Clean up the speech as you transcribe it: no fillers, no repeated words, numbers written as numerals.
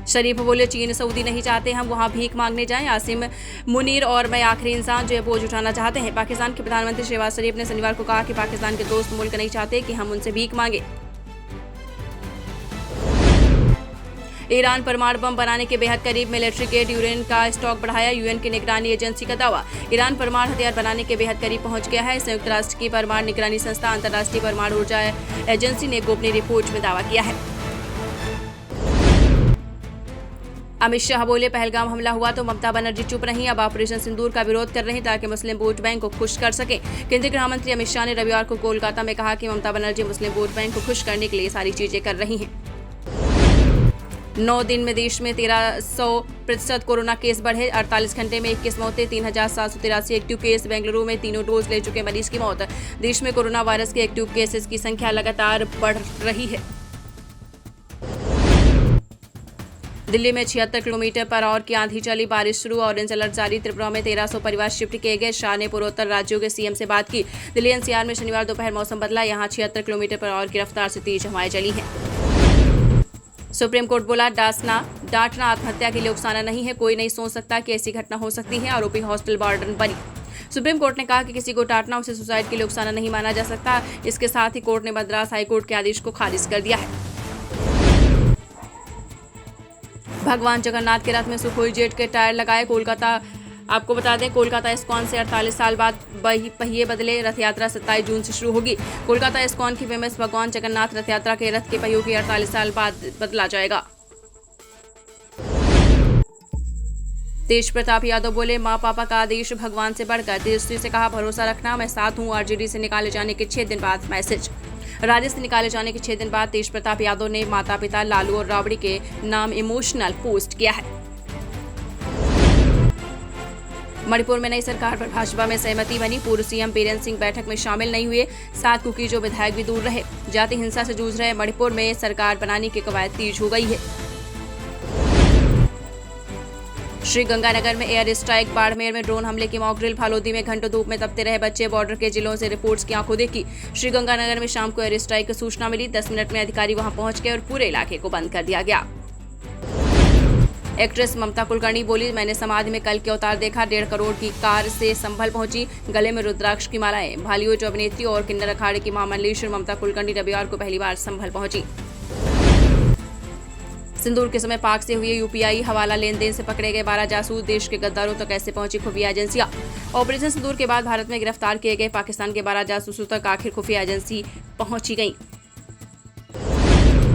शरीफ बोले, चीन सऊदी नहीं चाहते हम वहां भीख मांगने जाएं। आसिम मुनीर और मैं आखिरी इंसान जो ये बोझ उठाना चाहते हैं। पाकिस्तान के प्रधानमंत्री शहबाज शरीफ ने शनिवार को कहा कि पाकिस्तान के दोस्त मुल्क नहीं चाहते कि हम उनसे भीख मांगे। ईरान परमाणु बम बनाने के बेहद करीब, मिलिट्री ग्रेड यूरेनियम का स्टॉक बढ़ाया। यूएन की निगरानी एजेंसी का दावा, ईरान परमाणु हथियार बनाने के बेहद करीब पहुंच गया है। संयुक्त राष्ट्र की परमाणु निगरानी संस्था अंतर्राष्ट्रीय परमाणु ऊर्जा एजेंसी ने गोपनीय रिपोर्ट में दावा किया है। अमित शाह बोले, पहलगाम हमला हुआ तो ममता बनर्जी चुप रही, अब ऑपरेशन सिंदूर का विरोध कर रही ताकि मुस्लिम वोट बैंक को खुश कर सके। केंद्रीय गृह मंत्री अमित शाह ने रविवार को कोलकाता में कहा कि ममता बनर्जी मुस्लिम वोट बैंक को खुश करने के लिए सारी चीजें कर रही हैं। 9 दिन में देश में 1300% कोरोना केस बढ़े, 48 घंटे में 21 मौतें, 3783 एक्टिव केस। बेंगलुरु में तीनों डोज ले चुके मरीज की मौत। देश में कोरोना वायरस के एक्टिव केसेस की संख्या लगातार बढ़ रही है। दिल्ली में 76 किलोमीटर पर आवर की आंधी चली, बारिश शुरू, ऑरेंज अलर्ट जारी। त्रिपुरा में 1300 परिवार शिफ्ट किए गए। शाह ने पूर्वोत्तर राज्यों के सीएम से बात की। दिल्ली एनसीआर में शनिवार दोपहर मौसम बदला, यहां 76 किलोमीटर पर आवर की रफ्तार से तेज हवाएं चली हैं। सुप्रीम कोर्ट बोला, डांटना आत्महत्या के लिए उकसाना नहीं है, कोई नहीं सोच सकता कि ऐसी घटना हो सकती है। आरोपी हॉस्टल वार्डन बनी। सुप्रीम कोर्ट ने कहा कि किसी को डांटना उसे सुसाइड के लिए उकसाना नहीं माना जा सकता। इसके साथ ही कोर्ट ने मद्रास हाईकोर्ट के आदेश को खारिज कर दिया है। भगवान जगन्नाथ के रथ में सुखोई जेट के टायर लगाए। कोलकाता, आपको बता दें, कोलकाता इस्कॉन से 48 साल बाद पहिए बदले। रथ यात्रा 27 जून से शुरू होगी। कोलकाता इस्कॉन की फेमस भगवान जगन्नाथ रथ यात्रा के रथ के पहियों की 48 साल बाद बदला जाएगा। तेज प्रताप यादव बोले, माँ पापा का आदेश भगवान से बढ़कर। तेजस्वी से कहा, भरोसा रखना, मैं साथ हूँ। आरजेडी से निकाले जाने के 6 दिन बाद मैसेज। राज्य से निकाले जाने के 6 दिन बाद तेज प्रताप यादव ने माता पिता लालू और राबड़ी के नाम इमोशनल पोस्ट किया है। मणिपुर में नई सरकार पर भाजपा में सहमति बनी। पूर्व सीएम बीरेन सिंह बैठक में शामिल नहीं हुए। 7 कुकीजों विधायक भी दूर रहे। जाति हिंसा से जूझ रहे मणिपुर में सरकार बनाने की कवायद तेज हो गई है। श्रीगंगानगर में एयर स्ट्राइक, बाड़मेर में ड्रोन हमले की मॉक ड्रिल, फालोदी में घंटों धूप में तपते रहे बच्चे। बॉर्डर के जिलों से रिपोर्ट्स की आंखों देखी। श्रीगंगानगर में शाम को एयर स्ट्राइक की सूचना मिली। 10 मिनट में अधिकारी वहां पहुंच गए और पूरे इलाके को बंद कर दिया गया। एक्ट्रेस ममता कुलकर्णी बोली, मैंने समाधि में कल के अवतार देखा। 1.5 करोड़ की कार से संभल पहुंची, गले में रुद्राक्ष की मालाएं। बॉलीवुड अभिनेत्री और किन्नर अखाड़े की महामंडलेश्वर ममता कुलकर्णी रविवार को पहली बार संभल पहुंची। सिंदूर के समय पाक से हुए यूपीआई हवाला लेन देन से पकड़े गए 12 जासूस। देश के गद्दारों तक कैसे पहुंची खुफिया एजेंसियां। ऑपरेशन सिंदूर के बाद भारत में गिरफ्तार किए गए पाकिस्तान के 12 जासूसों तक आखिर खुफिया एजेंसी पहुंची गई।